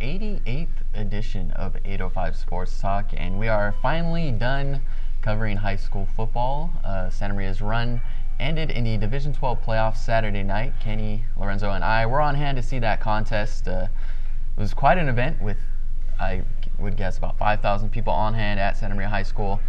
88th edition of 805 Sports Talk, and we are finally done covering high school football. Santa Maria's run ended in the Division 12 playoffs Saturday night. Kenny, Lorenzo, and I were on hand to see that contest. It was quite an event with, I would guess, about 5,000 people on hand at Santa Maria High School.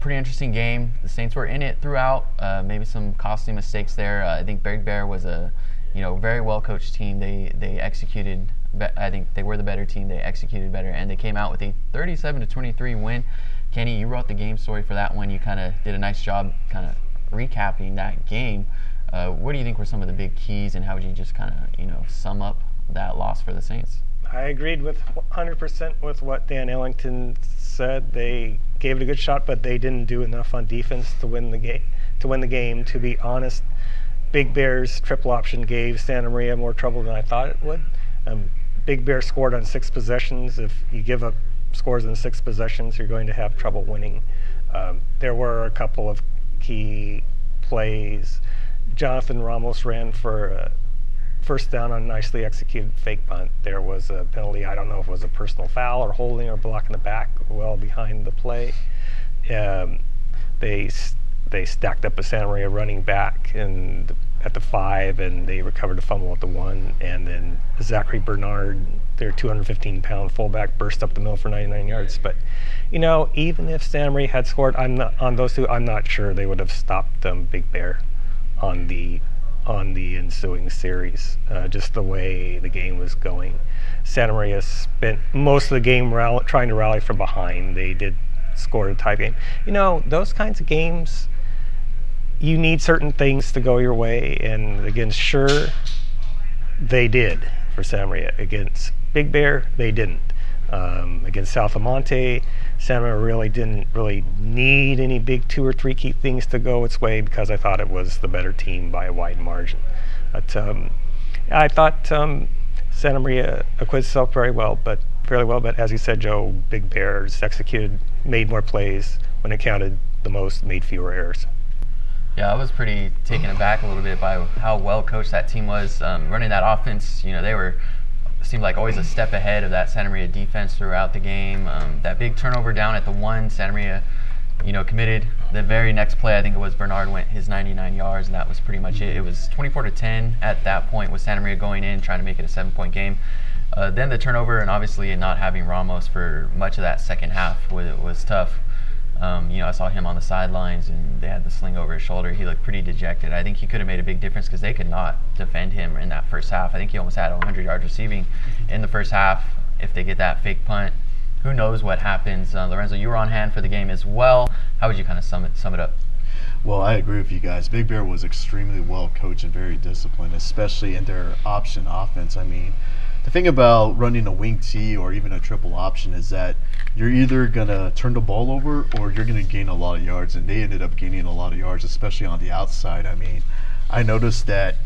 Pretty interesting game. The Saints were in it throughout. Maybe some costly mistakes there. I think Big Bear was a very well coached team. They executed. I think they were the better team. They executed better, and they came out with a 37-23 win. Kenny, you wrote the game story for that one. You kind of did a nice job kind of recapping that game. What do you think were some of the big keys, and how would you just kind of sum up that loss for the Saints? I agreed with 100% with what Dan Ellington said. They gave it a good shot, but they didn't do enough on defense to win the game. To be honest, Big Bear's triple option gave Santa Maria more trouble than I thought it would. Big Bear scored on 6 possessions. If you give up scores in 6 possessions, you're going to have trouble winning. There were a couple of key plays. Jonathan Ramos ran for a first down on a nicely executed fake punt. There was a penalty. I don't know if it was a personal foul or holding or blocking the back well behind the play. They stacked up a Santa Maria running back at the 5, and they recovered a fumble at the 1, and then Zachary Bernard, their 215-pound fullback, burst up the middle for 99 yards. But even if Santa Maria had scored on those two, I'm not sure they would have stopped Big Bear on the ensuing series. Just the way the game was going, Santa Maria spent most of the game trying to rally from behind. They did score a tie game. Those kinds of games, you need certain things to go your way, and against Sure, they did for Santa Maria. Against Big Bear, they didn't. Against South Amonte, Santa Maria really didn't need any big 2 or 3 key things to go its way, because I thought it was the better team by a wide margin. But I thought Santa Maria acquitted itself fairly well, but as you said, Joe, Big Bear just executed, made more plays when it counted the most, made fewer errors. Yeah, I was pretty taken aback a little bit by how well coached that team was. Running that offense, they seemed like always a step ahead of that Santa Maria defense throughout the game. That big turnover down at the 1, Santa Maria, committed. The very next play, I think it was Bernard went his 99 yards, and that was pretty much it. It was 24-10 at that point with Santa Maria going in, trying to make it a 7-point game. Then the turnover, and obviously not having Ramos for much of that second half was tough. I saw him on the sidelines, and they had the sling over his shoulder. He looked pretty dejected. I think he could have made a big difference because they could not defend him in that first half. I think he almost had 100 yards receiving in the first half. If they get that fake punt, who knows what happens. Lorenzo, you were on hand for the game as well. How would you kind of sum it up? Well, I agree with you guys. Big Bear was extremely well coached and very disciplined, especially in their option offense. I mean, the thing about running a wing T or even a triple option is that you're either going to turn the ball over or you're going to gain a lot of yards, and they ended up gaining a lot of yards, especially on the outside. I mean, I noticed that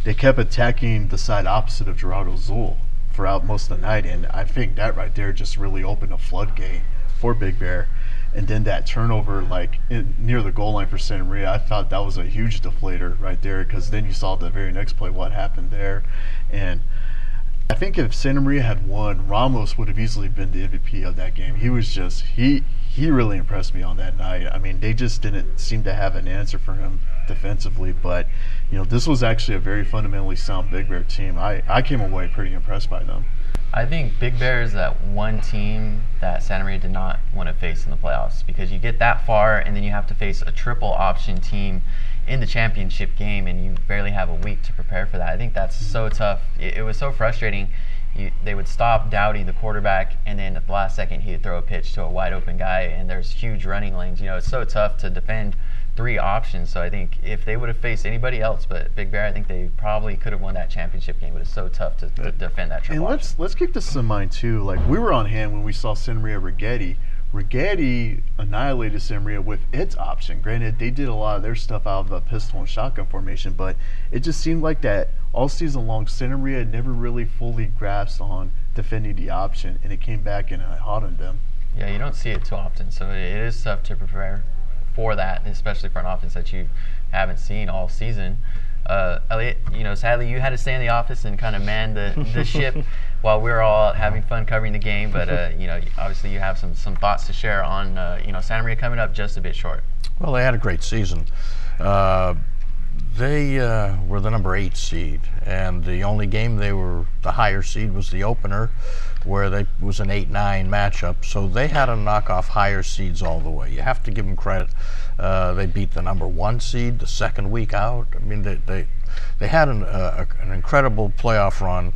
they kept attacking the side opposite of Gerardo Zool throughout most of the night, and I think that right there just really opened a floodgate for Big Bear. And then that turnover near the goal line for Santa Maria, I thought that was a huge deflator right there, because then you saw the very next play what happened there. And I think if Santa Maria had won, Ramos would have easily been the MVP of that game. He was just he really impressed me on that night. I mean, they just didn't seem to have an answer for him defensively, but this was actually a very fundamentally sound Big Bear team. I came away pretty impressed by them. I think Big Bear is that one team that Santa Maria did not want to face in the playoffs, because you get that far and then you have to face a triple option team in the championship game, and you barely have a week to prepare for that. I think that's so tough. It was so frustrating. They would stop Dowdy, the quarterback, and then at the last second he would throw a pitch to a wide open guy, and there's huge running lanes. It's so tough to defend 3 options. So I think if they would have faced anybody else but Big Bear, I think they probably could have won that championship game. But it's so tough to defend that triple option. And let's keep this in mind too. Like, we were on hand when we saw Santa Maria Rigetti. Rigetti annihilated Santa Maria with its option. Granted, they did a lot of their stuff out of a pistol and shotgun formation, but it just seemed like that all season long, Santa Maria never really fully grasped on defending the option, and it came back and it hot on them. Yeah, you don't see it too often, so it is tough to prepare for that, especially for an offense that you haven't seen all season. Elliot, sadly you had to stay in the office and kind of man the ship while we were all having fun covering the game. But obviously you have some thoughts to share on Santa Maria coming up just a bit short. Well, they had a great season. They were the number 8 seed, and the only game they were the higher seed was the opener, where they was an 8-9 matchup. So they had to knock off higher seeds all the way. You have to give them credit. They beat the number 1 seed the second week out. I mean, they had an incredible playoff run.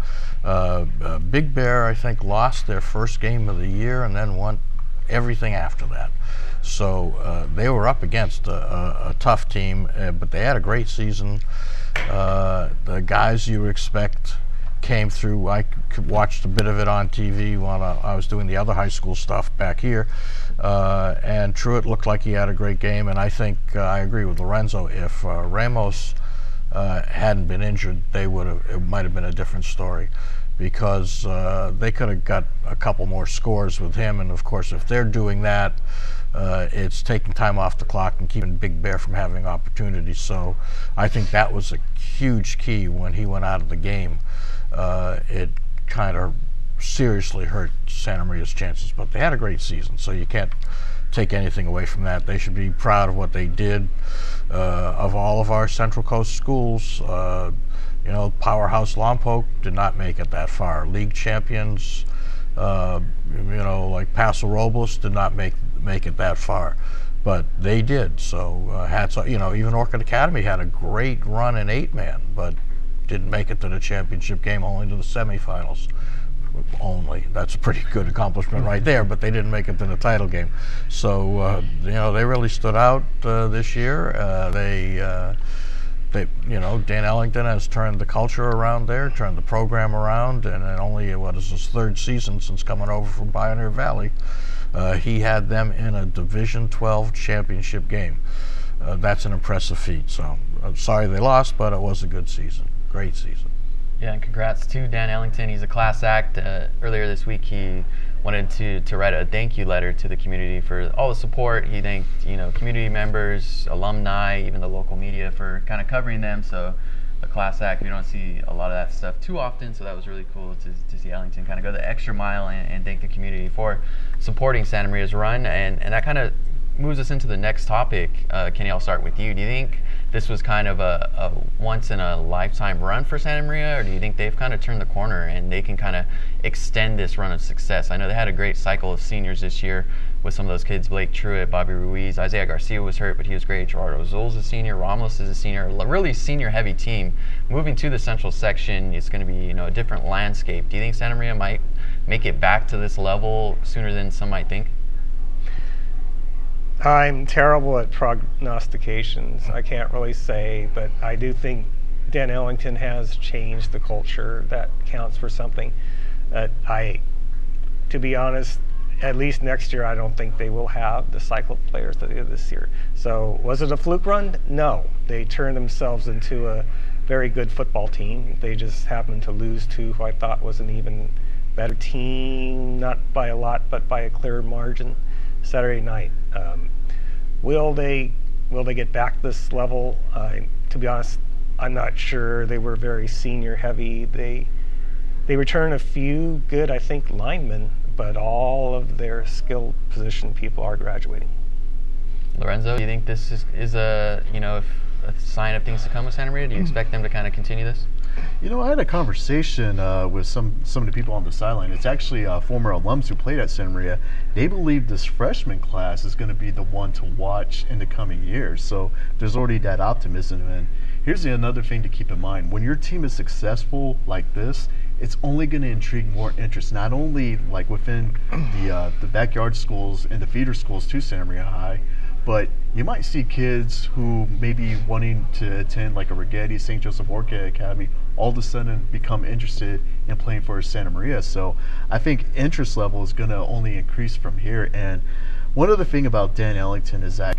Big Bear, I think, lost their first game of the year and then won everything after that. So they were up against a tough team, but they had a great season. The guys you expect came through. I watched a bit of it on TV while I was doing the other high school stuff back here. And Truitt looked like he had a great game, and I think I agree with Lorenzo. If Ramos hadn't been injured, it might have been a different story, because they could have got a couple more scores with him. And of course, if they're doing that, it's taking time off the clock and keeping Big Bear from having opportunities. So I think that was a huge key when he went out of the game. It kind of seriously hurt Santa Maria's chances, but they had a great season, so you can't take anything away from that. They should be proud of what they did. Of all of our Central Coast schools, Powerhouse Lompoc did not make it that far. League champions, like Paso Robles did not make it that far, but they did. So hats off. Even Orchid Academy had a great run in 8-man, but didn't make it to the championship game, only to the semifinals. Only. That's a pretty good accomplishment right there, but they didn't make it to the title game. So they really stood out this year. Dan Ellington has turned the culture around there, turned the program around, and only what is his 3rd season since coming over from Pioneer Valley. He had them in a Division 12 championship game. That's an impressive feat. So I'm sorry they lost, but it was a good season. Great season. Yeah, and congrats to Dan Ellington. He's a class act. Earlier this week, he wanted to write a thank you letter to the community for all the support. He thanked community members, alumni, even the local media for kind of covering them. So a class act, we don't see a lot of that stuff too often. So that was really cool to see Ellington kind of go the extra mile and thank the community for supporting Santa Maria's run. And that kind of moves us into the next topic. Kenny, I'll start with you. Do you think this was kind of a once-in-a-lifetime run for Santa Maria, or do you think they've kind of turned the corner and they can kind of extend this run of success? I know they had a great cycle of seniors this year with some of those kids, Blake Truitt, Bobby Ruiz, Isaiah Garcia was hurt, but he was great. Gerardo Zoul's a senior, Ramos is a senior, a really senior-heavy team. Moving to the central section, it's going to be a different landscape. Do you think Santa Maria might make it back to this level sooner than some might think? I'm terrible at prognostications. I can't really say, but I do think Dan Ellington has changed the culture. That counts for something. To be honest, at least next year, I don't think they will have the cycle of players that they did this year. So was it a fluke run? No. They turned themselves into a very good football team. They just happened to lose to who I thought was an even better team, not by a lot, but by a clear margin, Saturday night. Will they get back to this level? To be honest, I'm not sure. They were very senior heavy. They returned a few good, I think, linemen, but all of their skilled position people are graduating. Lorenzo, do you think this is a sign of things to come with Santa Maria? Do you expect them to kind of continue this? I had a conversation with some of the people on the sideline. It's actually former alums who played at Santa Maria. They believe this freshman class is going to be the one to watch in the coming years. So there's already that optimism. And here's another thing to keep in mind. When your team is successful like this, it's only going to intrigue more interest, not only like within the backyard schools and the feeder schools to Santa Maria High, but you might see kids who may be wanting to attend like a Rigetti, St. Joseph Orchid Academy, all of a sudden become interested in playing for Santa Maria. So I think interest level is going to only increase from here. And one other thing about Dan Ellington is that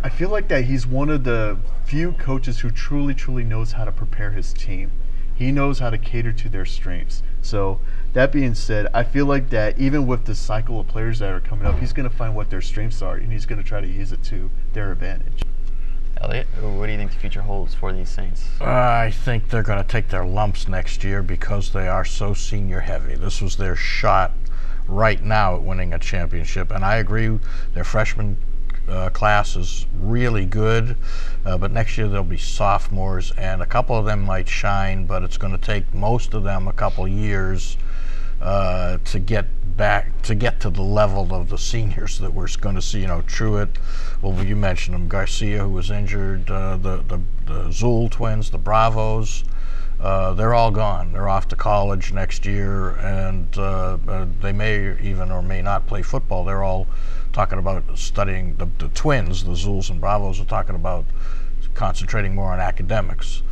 I feel like that he's one of the few coaches who truly knows how to prepare his team. He knows how to cater to their strengths. So that being said, I feel like that even with the cycle of players that are coming up, he's going to find what their strengths are, and he's going to try to use it to their advantage. Elliot, what do you think the future holds for these Saints? I think they're going to take their lumps next year because they are so senior heavy. This was their shot right now at winning a championship, and I agree their freshman class is really good, but next year there'll be sophomores, and a couple of them might shine, but it's going to take most of them a couple years to get to the level of the seniors that we're going to see. You know, Truitt, well, you mentioned them, Garcia, who was injured, the Zool twins, the Bravos. They're all gone. They're off to college next year, and they may even or may not play football. They're all talking about studying. The twins, the Zools and Bravos, are talking about concentrating more on academics.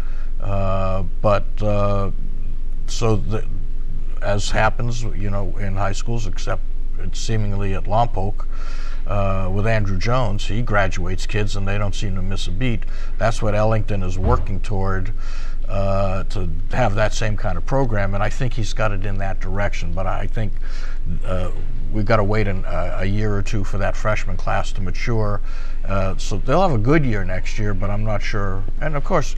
As happens, you know, in high schools, except seemingly at Lompoc, with Andrew Jones, he graduates kids and they don't seem to miss a beat. That's what Ellington is working toward, to have that same kind of program, and I think he's got it in that direction. But I think we've got to wait a year or two for that freshman class to mature. So they'll have a good year next year, but I'm not sure. And of course,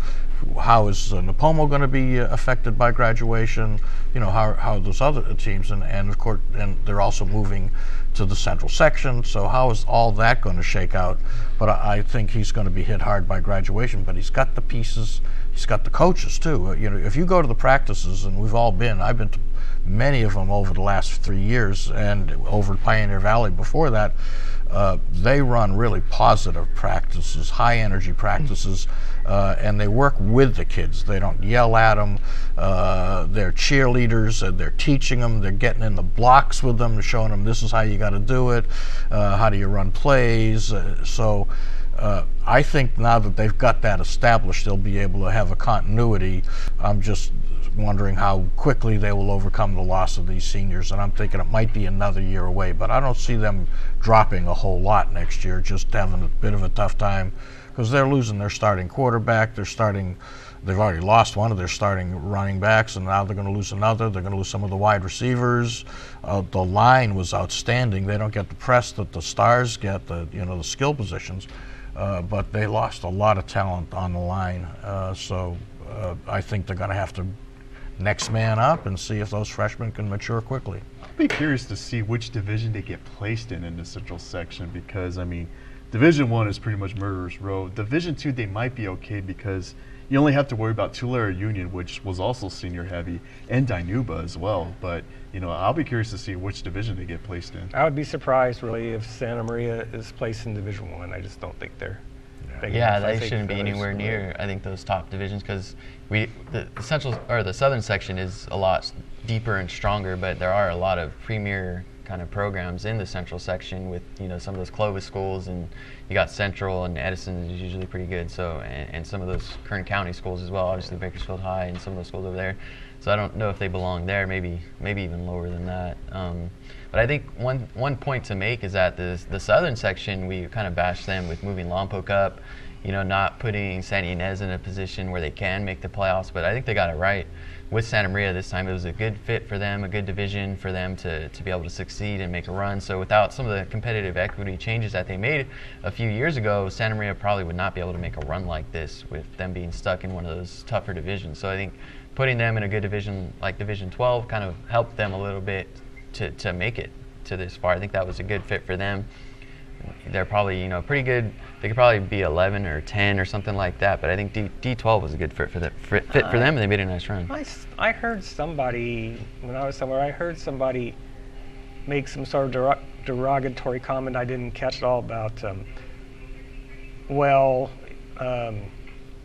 how is Napomo going to be affected by graduation? You know, how those other teams, and of course, and they're also moving to the central section. So how is all that going to shake out? But I think he's going to be hit hard by graduation. But he's got the pieces. He's got the coaches too. You know, if you go to the practices, and we've all been, I've been to many of them over the last 3 years, and over Pioneer Valley before that. They run really positive practices, high energy practices, and they work with the kids. They don't yell at them. They're cheerleaders, and they're teaching them. They're getting in the blocks with them, showing them this is how you got to do it, how do you run plays. I think now that they've got that established, they'll be able to have a continuity. I'm just wondering how quickly they will overcome the loss of these seniors, and I'm thinking it might be another year away, but I don't see them dropping a whole lot next year, just having a bit of a tough time because they're losing their starting quarterback. They've already lost one of their starting running backs, and now they're going to lose another. They're going to lose some of the wide receivers. The line was outstanding. They don't get the press that the stars get, the skill positions, but they lost a lot of talent on the line. So I think they're going to have to next man up and see if those freshmen can mature quickly. I'd be curious to see which division they get placed in the central section, because I mean, Division I is pretty much murderer's row. Division II, they might be okay because you only have to worry about Tulare Union, which was also senior heavy, and Dinuba as well. But I'll be curious to see which division they get placed in. I would be surprised really if Santa Maria is placed in Division I. I just don't think they're. Yeah, they shouldn't be anywhere near, I think, those top divisions, because the central or the southern section is a lot deeper and stronger, but there are a lot of premier kind of programs in the central section with some of those Clovis schools, and you got Central and Edison is usually pretty good. So and some of those Kern County schools as well, obviously Bakersfield High and some of those schools over there. So I don't know if they belong there. Maybe even lower than that. But I think one point to make is that the southern section, we kind of bashed them with moving Lompoc up, not putting Santa Ynez in a position where they can make the playoffs. But I think they got it right with Santa Maria this time. It was a good fit for them, a good division for them to be able to succeed and make a run. So without some of the competitive equity changes that they made a few years ago, Santa Maria probably would not be able to make a run like this with them being stuck in one of those tougher divisions. So I think putting them in a good division like Division 12 kind of helped them a little bit to make it to this far. I think that was a good fit for them. They're probably pretty good. They could probably be 11 or 10 or something like that. But I think D12 was a good fit for them, and they made a nice run. I heard somebody when I was somewhere. I heard somebody make some sort of derogatory comment. I didn't catch it all about.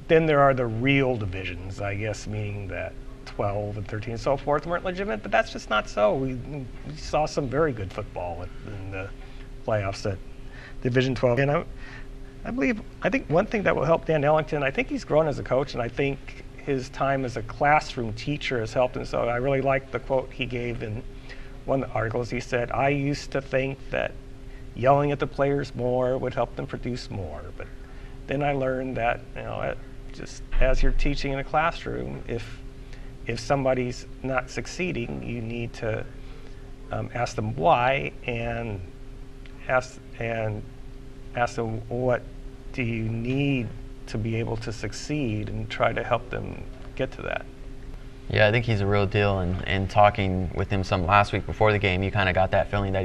Then there are the real divisions, I guess, meaning that 12 and 13 and so forth weren't legitimate, but that's just not so. We saw some very good football in the playoffs at Division 12. And I think one thing that will help Dan Ellington, I think he's grown as a coach, and I think his time as a classroom teacher has helped him. So I really liked the quote he gave in one of the articles. He said, "I used to think that yelling at the players more would help them produce more, but then I learned that just as you're teaching in a classroom, if somebody's not succeeding, you need to ask them why, and ask them what do you need to be able to succeed and try to help them get to that. Yeah, I think he's a real deal, and talking with him some last week before the game, you kind of got that feeling that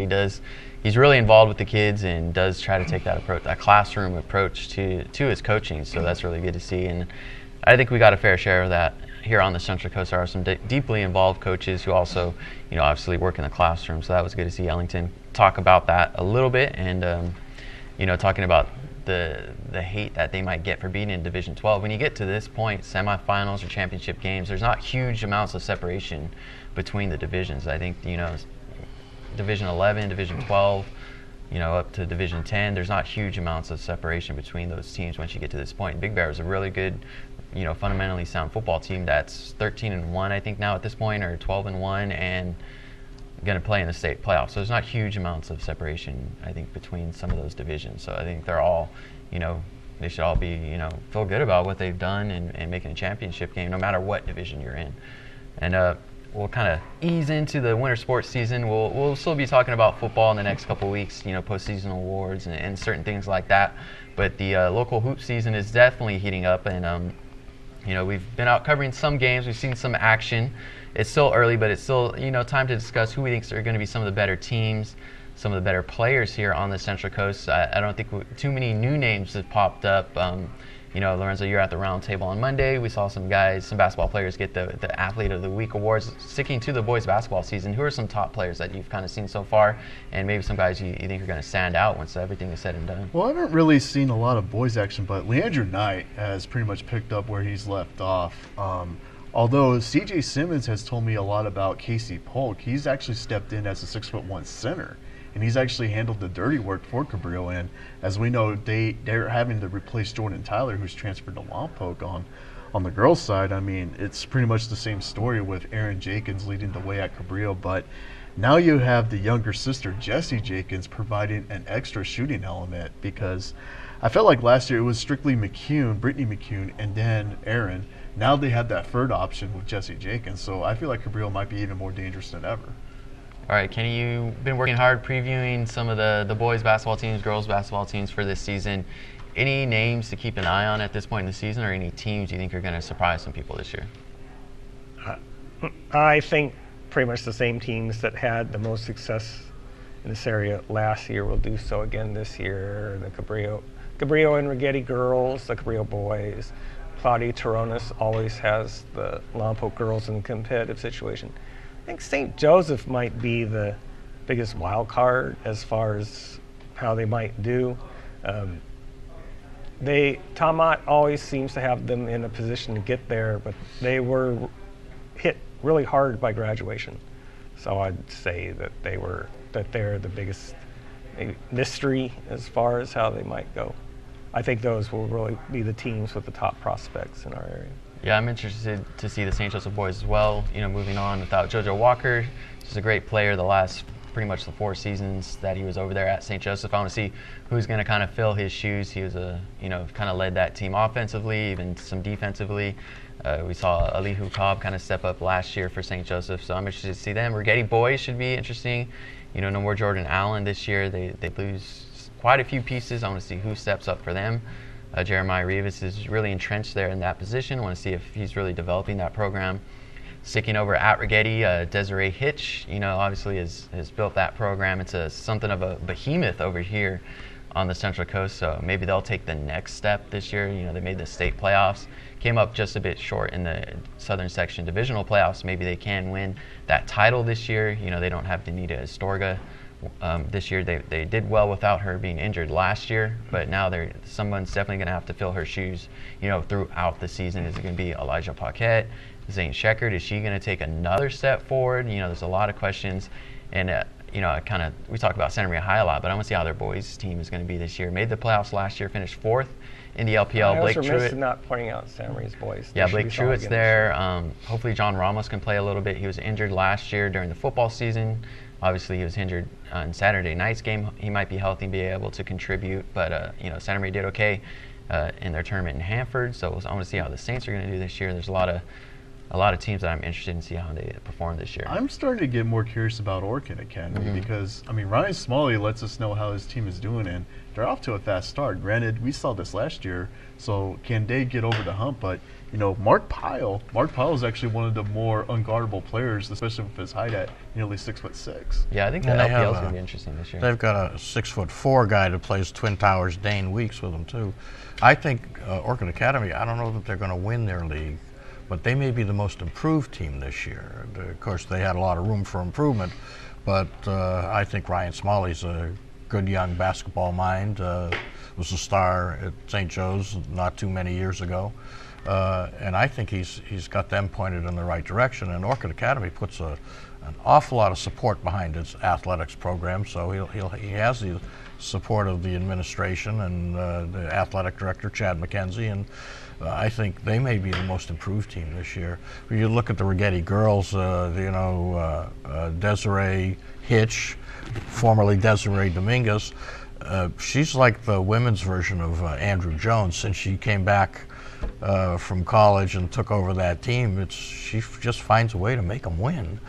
he's really involved with the kids and does try to take that approach, that classroom approach to his coaching, so that's really good to see. And I think we got a fair share of that here on the Central Coast. There are some deeply involved coaches who also, obviously work in the classroom, so that was good to see Ellington talk about that a little bit, and talking about the hate that they might get for being in Division 12. When you get to this point, semifinals or championship games, there's not huge amounts of separation between the divisions. I think, Division 11, Division 12, up to Division 10, there's not huge amounts of separation between those teams once you get to this point. Big Bear is a really good, fundamentally sound football team that's 13-1, I think, now at this point, or 12-1, and going to play in the state playoffs. So there's not huge amounts of separation, I think, between some of those divisions. So I think they're all, they should all be, feel good about what they've done and making a championship game, no matter what division you're in. And we'll kind of ease into the winter sports season. We'll still be talking about football in the next couple of weeks, postseason awards and certain things like that. But the local hoop season is definitely heating up, and we've been out covering some games. We've seen some action. It's still early, but it's still, time to discuss who we think are going to be some of the better teams, some of the better players here on the Central Coast. I don't think too many new names have popped up. Lorenzo, you're at the round table on Monday. We saw some basketball players get the Athlete of the Week awards. Sticking to the boys basketball season, who are some top players that you've kind of seen so far, and maybe some guys you think are going to stand out once everything is said and done? Well, I haven't really seen a lot of boys action, but Leandrew Knight has pretty much picked up where he's left off. Although C.J. Simmons has told me a lot about Casey Polk, he's actually stepped in as a 6'1" center, and he's actually handled the dirty work for Cabrillo. And as we know, they're having to replace Jordan Tyler, who's transferred to Lompoc on the girls' side. I mean, it's pretty much the same story with Aaron Jenkins leading the way at Cabrillo, but now you have the younger sister, Jessie Jenkins, providing an extra shooting element, because I felt like last year it was strictly Brittany McCune, and then Aaron. Now they have that third option with Jessie Jenkins, so I feel like Cabrillo might be even more dangerous than ever. All right, Kenny, you've been working hard previewing some of the boys basketball teams, girls basketball teams for this season. Any names to keep an eye on at this point in the season, or any teams you think are going to surprise some people this year? I think pretty much the same teams that had the most success in this area last year will do so again this year. The Cabrillo and Rigetti girls, the Cabrillo boys. Claudia Toronis always has the Lompoc girls in a competitive situation. I think St. Joseph might be the biggest wild card as far as how they might do. Tom Mott always seems to have them in a position to get there, but they were hit really hard by graduation. So I'd say that they're the biggest mystery as far as how they might go. I think those will really be the teams with the top prospects in our area. Yeah, I'm interested to see the St. Joseph boys as well. Moving on without JoJo Walker, who's a great player pretty much the 4 seasons that he was over there at St. Joseph. I want to see who's going to kind of fill his shoes. He was kind of led that team offensively, even some defensively. We saw Alihu Cobb kind of step up last year for St. Joseph, so I'm interested to see them. Rigetti boys should be interesting. No more Jordan Allen this year. They lose quite a few pieces. I want to see who steps up for them. Jeremiah Rivas is really entrenched there in that position. I want to see if he's really developing that program. Sticking over at Rigetti, Desiree Hitch, obviously has built that program. It's something of a behemoth over here on the Central Coast, so maybe they'll take the next step this year. They made the state playoffs, came up just a bit short in the Southern Section divisional playoffs. Maybe they can win that title this year. They don't have Danita Astorga. This year they did well without her being injured last year, but now someone's definitely going to have to fill her shoes, throughout the season. Is it going to be Elijah Paquette? Zane Sheckard? Is she going to take another step forward? There's a lot of questions, and we talk about Santa Maria High a lot, but I want to see how their boys team is going to be this year. Made the playoffs last year, finished 4th in the LPL. Blake Truitt, not pointing out Santa Maria's boys. Yeah, Blake Truitt's there. Hopefully John Ramos can play a little bit. He was injured last year during the football season. Obviously, he was injured on Saturday night's game. He might be healthy and be able to contribute, but Santa Maria did okay in their tournament in Hanford. So I want to see how the Saints are going to do this year. There's a lot of a lot of teams that I'm interested in see how they perform this year. I'm starting to get more curious about Orkin Academy because, I mean, Ryan Smalley lets us know how his team is doing, and they're off to a fast start. Granted, we saw this last year, so can they get over the hump? But, you know, Mark Pyle is actually one of the more unguardable players, especially with his height at nearly 6'6". Yeah, I think the And they LPL is have going to be interesting this year. They've got a 6'4" guy that plays Twin Towers, Dane Weeks, with them too. I think Orchid Academy, I don't know that they're going to win their league, but they may be the most improved team this year. Of course, they had a lot of room for improvement, but I think Ryan Smalley's a good young basketball mind. Was a star at St. Joe's not too many years ago. And I think he's got them pointed in the right direction. And Orchid Academy puts an awful lot of support behind its athletics program, so he has the support of the administration and the athletic director, Chad McKenzie, and I think they may be the most improved team this year. When you look at the Rigetti girls, Desiree Hitch, formerly Desiree Dominguez, she's like the women's version of Andrew Jones. Since she came back from college and took over that team, she just finds a way to make them win.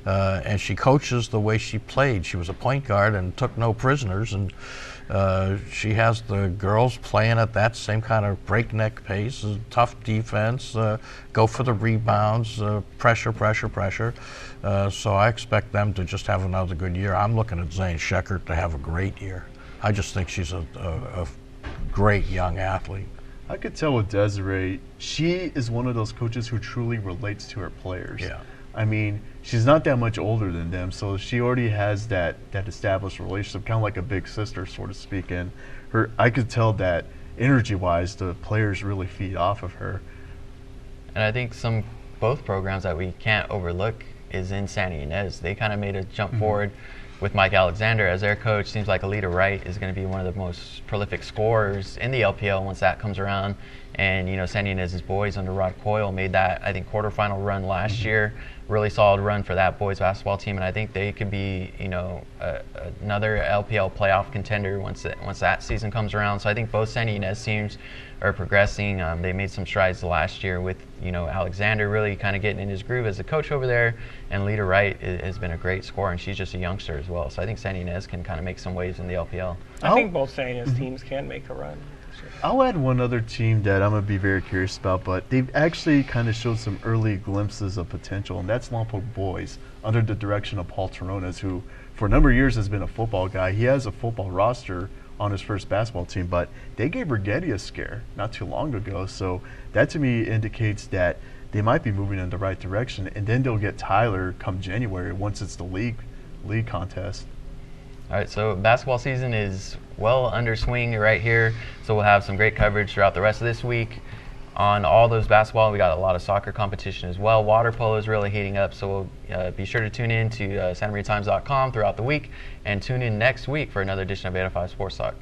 And she coaches the way she played. She was a point guard and took no prisoners, and she has the girls playing at that same kind of breakneck pace, tough defense, go for the rebounds, pressure. So I expect them to just have another good year. I'm looking at Zane Scheckert to have a great year. I just think she's a great young athlete. I could tell with Desiree, she is one of those coaches who truly relates to her players. Yeah. I mean, she's not that much older than them, so she already has that established relationship, kind of like a big sister, so to speak. And I could tell that energy-wise, the players really feed off of her. And I think both programs that we can't overlook is in Santa Ynez. They kind of made a jump forward with Mike Alexander as their coach. Seems like Alita Wright is going to be one of the most prolific scorers in the LPL once that comes around. And, you know, Santa Ynez's boys under Rod Coyle made that, I think, quarterfinal run last year. Really solid run for that boys basketball team, and I think they could be, you know, another LPL playoff contender once that season comes around. So I think both Santa Ynez teams are progressing. They made some strides last year with, you know, Alexander really kind of getting in his groove as a coach over there, and Lita Wright has been a great scorer, and she's just a youngster as well. So I think Santa Ynez can kind of make some waves in the LPL. I think both Santa Ynez teams can make a run. I'll add one other team that I'm going to be very curious about, but they've actually kind of showed some early glimpses of potential, and that's Lompoc Boys under the direction of Paul Taronas, who for a number of years has been a football guy. He has a football roster on his first basketball team, but they gave Rigetti a scare not too long ago, so that to me indicates that they might be moving in the right direction, and then they'll get Tyler come January once it's the league contest. All right, so basketball season is well under swing right here, so we'll have some great coverage throughout the rest of this week on all those basketball. We got a lot of soccer competition as well. Water polo is really heating up, so we'll be sure to tune in to SantaMariaTimes.com throughout the week, and tune in next week for another edition of 805 Sports Talk.